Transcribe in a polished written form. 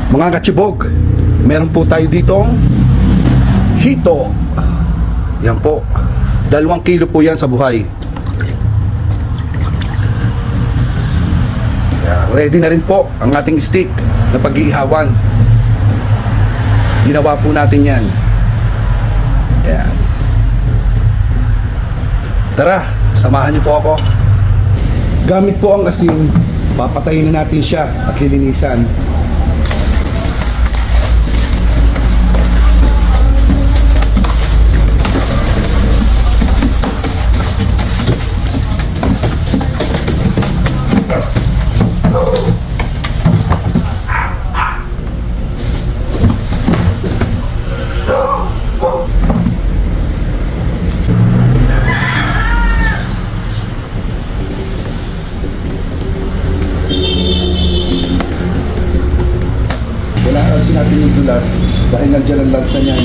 Mga katsibog, meron po tayo ditong hito. Yan po, 2 kilo po yan sa buhay. Ready na rin po ang ating steak na pag-iihawan. Ginawa po natin yan. Yan. Tara, samahan niyo po ako. Gamit po ang asin, papatayin na natin siya at lilinisan. Kailangan natin yung dulas dahil nandiyan ang lansa niyan.